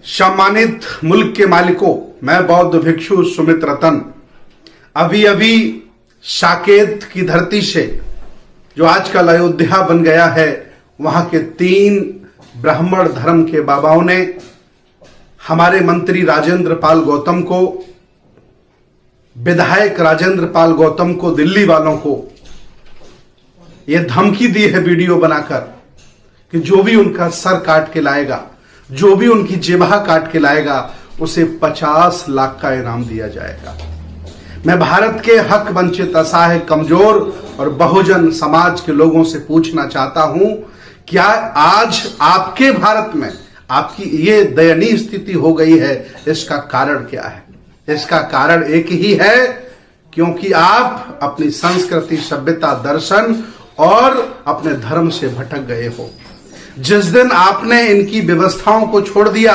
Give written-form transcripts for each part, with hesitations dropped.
सम्मानित मुल्क के मालिकों, मैं बौद्ध भिक्षु सुमित रतन अभी अभी साकेत की धरती से जो आजकल अयोध्या बन गया है, वहां के 3 ब्राह्मण धर्म के बाबाओं ने हमारे मंत्री राजेंद्र पाल गौतम को, विधायक राजेंद्र पाल गौतम को, दिल्ली वालों को यह धमकी दी है वीडियो बनाकर कि जो भी उनका सर काट के लाएगा, जो भी उनकी जिह्वा काट के लाएगा, उसे 50 लाख का इनाम दिया जाएगा। मैं भारत के हक वंचित, असहाय, कमजोर और बहुजन समाज के लोगों से पूछना चाहता हूं, क्या आज आपके भारत में आपकी ये दयनीय स्थिति हो गई है? इसका कारण क्या है? इसका कारण एक ही है, क्योंकि आप अपनी संस्कृति, सभ्यता, दर्शन और अपने धर्म से भटक गए हो। जिस दिन आपने इनकी व्यवस्थाओं को छोड़ दिया,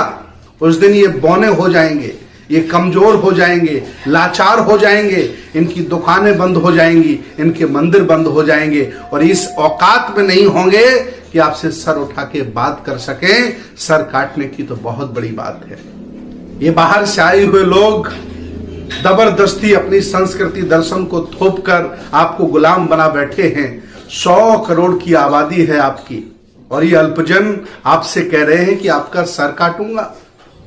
उस दिन ये बौने हो जाएंगे, ये कमजोर हो जाएंगे, लाचार हो जाएंगे, इनकी दुकानें बंद हो जाएंगी, इनके मंदिर बंद हो जाएंगे और इस औकात में नहीं होंगे कि आपसे सर उठा के बात कर सकें। सर काटने की तो बहुत बड़ी बात है। ये बाहर से आए हुए लोग जबरदस्ती अपनी संस्कृति, दर्शन को थोप कर आपको गुलाम बना बैठे हैं। 100 करोड़ की आबादी है आपकी, और ये अल्पजन आपसे कह रहे हैं कि आपका सर काटूंगा,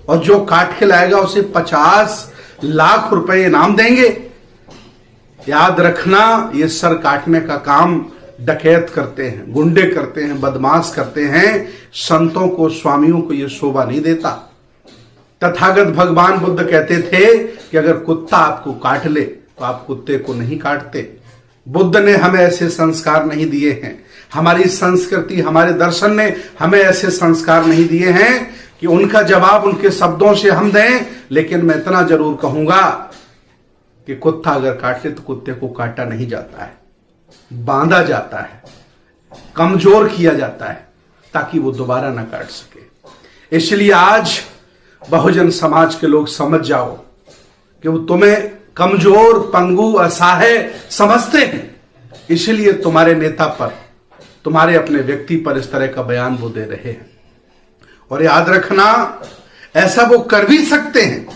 और जो काट के लाएगा उसे 50 लाख रुपए इनाम देंगे। याद रखना, ये सर काटने का काम डकैत करते हैं, गुंडे करते हैं, बदमाश करते हैं। संतों को, स्वामियों को यह शोभा नहीं देता। तथागत भगवान बुद्ध कहते थे कि अगर कुत्ता आपको काट ले तो आप कुत्ते को नहीं काटते। बुद्ध ने हमें ऐसे संस्कार नहीं दिए हैं, हमारी संस्कृति, हमारे दर्शन ने हमें ऐसे संस्कार नहीं दिए हैं कि उनका जवाब उनके शब्दों से हम दें। लेकिन मैं इतना जरूर कहूंगा कि कुत्ता अगर काटे तो कुत्ते को काटा नहीं जाता है, बांधा जाता है, कमजोर किया जाता है, ताकि वो दोबारा ना काट सके। इसलिए आज बहुजन समाज के लोग समझ जाओ कि वो तुम्हें कमजोर, पंगु, असहाय समझते हैं, इसलिए तुम्हारे नेता पर, तुम्हारे अपने व्यक्ति पर इस तरह का बयान वो दे रहे हैं। और याद रखना, ऐसा वो कर भी सकते हैं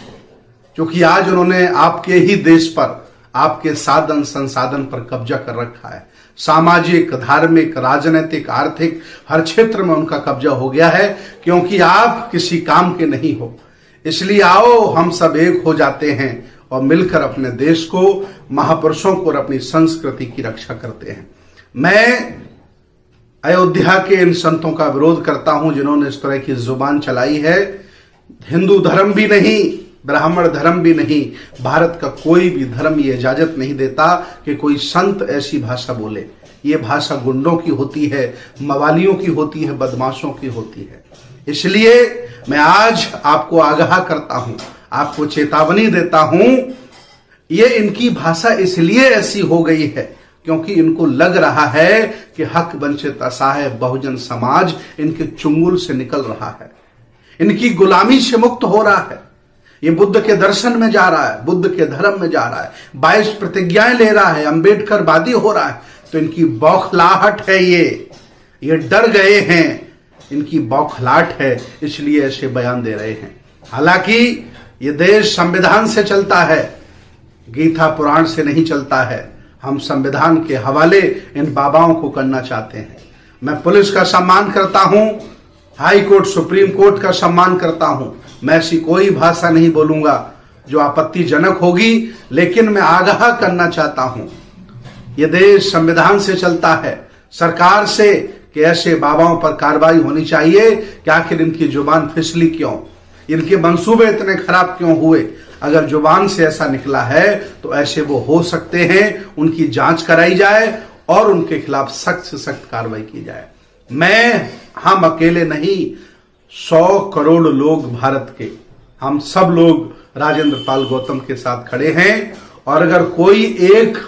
क्योंकि आज उन्होंने आपके ही देश पर, आपके साधन संसाधन पर कब्जा कर रखा है। सामाजिक, धार्मिक, राजनीतिक, आर्थिक हर क्षेत्र में उनका कब्जा हो गया है, क्योंकि आप किसी काम के नहीं हो। इसलिए आओ हम सब एक हो जाते हैं और मिलकर अपने देश को, महापुरुषों को और अपनी संस्कृति की रक्षा करते हैं। मैं अयोध्या के इन संतों का विरोध करता हूं जिन्होंने इस तरह की जुबान चलाई है। हिंदू धर्म भी नहीं, ब्राह्मण धर्म भी नहीं, भारत का कोई भी धर्म ये इजाजत नहीं देता कि कोई संत ऐसी भाषा बोले। ये भाषा गुंडों की होती है, मवालियों की होती है, बदमाशों की होती है। इसलिए मैं आज आपको आगाह करता हूं, आपको चेतावनी देता हूं, ये इनकी भाषा इसलिए ऐसी हो गई है क्योंकि इनको लग रहा है कि हक वंचित, असहाय, बहुजन समाज इनके चुंगल से निकल रहा है, इनकी गुलामी से मुक्त हो रहा है। ये बुद्ध के दर्शन में जा रहा है, बुद्ध के धर्म में जा रहा है, 22 प्रतिज्ञाएं ले रहा है, अंबेडकरवादी हो रहा है। तो इनकी बौखलाहट है, ये डर गए हैं, इनकी बौखलाहट है, इसलिए ऐसे बयान दे रहे हैं। हालांकि ये देश संविधान से चलता है, गीता पुराण से नहीं चलता है। हम संविधान के हवाले इन बाबाओं को करना चाहते हैं। मैं पुलिस का सम्मान करता हूं, हाई कोर्ट, सुप्रीम कोर्ट का सम्मान करता हूं। मैं ऐसी कोई भाषा नहीं बोलूंगा जो आपत्तिजनक होगी, लेकिन मैं आगाह करना चाहता हूं, यह देश संविधान से चलता है, सरकार से, कि ऐसे बाबाओं पर कार्रवाई होनी चाहिए कि आखिर इनकी जुबान फिसली क्यों, इनके मंसूबे इतने खराब क्यों हुए। अगर जुबान से ऐसा निकला है तो ऐसे वो हो सकते हैं, उनकी जांच कराई जाए और उनके खिलाफ सख्त से सख्त कार्रवाई की जाए। हम अकेले नहीं, 100 करोड़ लोग भारत के, हम सब लोग राजेंद्र पाल गौतम के साथ खड़े हैं। और अगर कोई एक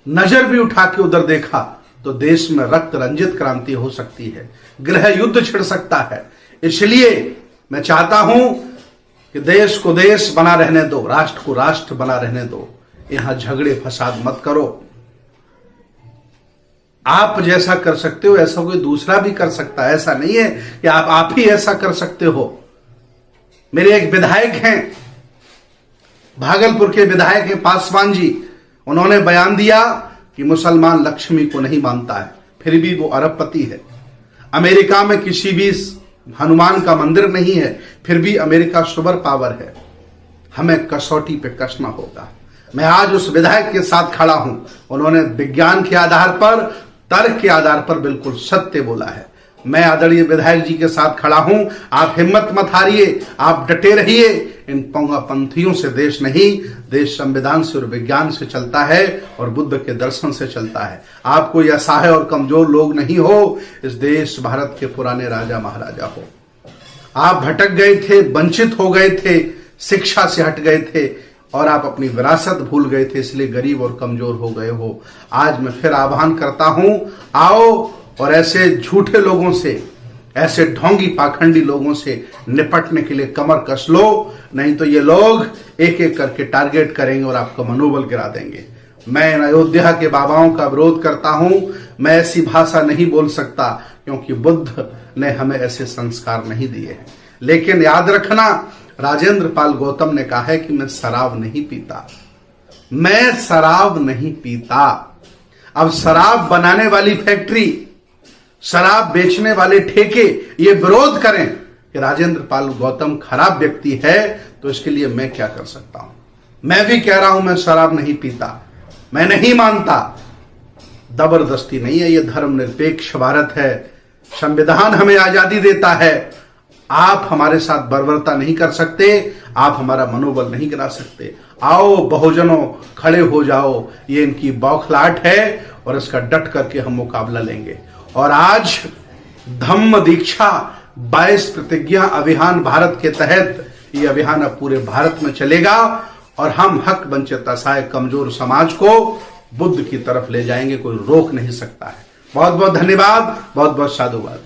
नजर भी उठा के उधर देखा तो देश में रक्त रंजित क्रांति हो सकती है, गृह युद्ध छिड़ सकता है। इसलिए मैं चाहता हूं कि देश को देश बना रहने दो, राष्ट्र को राष्ट्र बना रहने दो, यहां झगड़े फसाद मत करो। आप जैसा कर सकते हो ऐसा कोई दूसरा भी कर सकता है। ऐसा नहीं है कि आप ही ऐसा कर सकते हो। मेरे एक विधायक हैं, भागलपुर के विधायक हैं पासवान जी, उन्होंने बयान दिया कि मुसलमान लक्ष्मी को नहीं मानता है, फिर भी वो अरबपति है। अमेरिका में किसी भी हनुमान का मंदिर नहीं है, फिर भी अमेरिका सुपर पावर है। हमें कसौटी पे कसना होगा। मैं आज उस विधायक के साथ खड़ा हूं, उन्होंने विज्ञान के आधार पर, तर्क के आधार पर बिल्कुल सत्य बोला है। मैं आदरणीय विधायक जी के साथ खड़ा हूं। आप हिम्मत मत हारिए, आप डटे रहिए। इन पंथियों से देश नहीं, देश संविधान से और विज्ञान से चलता है और बुद्ध के दर्शन से चलता है। आप कोई असहाय और कमजोर लोग नहीं हो, इस देश भारत के पुराने राजा महाराजा हो। आप भटक गए थे, वंचित हो गए थे, शिक्षा से हट गए थे और आप अपनी विरासत भूल गए थे, इसलिए गरीब और कमजोर हो गए हो। आज मैं फिर आह्वान करता हूं, आओ और ऐसे झूठे लोगों से, ऐसे ढोंगी पाखंडी लोगों से निपटने के लिए कमर कस लो, नहीं तो ये लोग एक एक करके टारगेट करेंगे और आपका मनोबल गिरा देंगे। मैं अयोध्या के बाबाओं का विरोध करता हूं। मैं ऐसी भाषा नहीं बोल सकता क्योंकि बुद्ध ने हमें ऐसे संस्कार नहीं दिए हैं। लेकिन याद रखना, राजेंद्र पाल गौतम ने कहा है कि मैं शराब नहीं पीता, मैं शराब नहीं पीता। अब शराब बनाने वाली फैक्ट्री, शराब बेचने वाले ठेके ये विरोध करें कि राजेंद्र पाल गौतम खराब व्यक्ति है, तो इसके लिए मैं क्या कर सकता हूं। मैं भी कह रहा हूं मैं शराब नहीं पीता, मैं नहीं मानता। जबरदस्ती नहीं है, ये धर्मनिरपेक्ष भारत है, संविधान हमें आजादी देता है। आप हमारे साथ बर्बरता नहीं कर सकते, आप हमारा मनोबल नहीं गिरा सकते। आओ बहुजनों, खड़े हो जाओ। ये इनकी बौखलाहट है और इसका डट करके हम मुकाबला लेंगे। और आज धम्म दीक्षा 22 प्रतिज्ञा अभियान भारत के तहत, ये अभियान अब पूरे भारत में चलेगा और हम हक वंचित असहाय कमजोर समाज को बुद्ध की तरफ ले जाएंगे, कोई रोक नहीं सकता है। बहुत बहुत धन्यवाद, बहुत बहुत साधुवाद।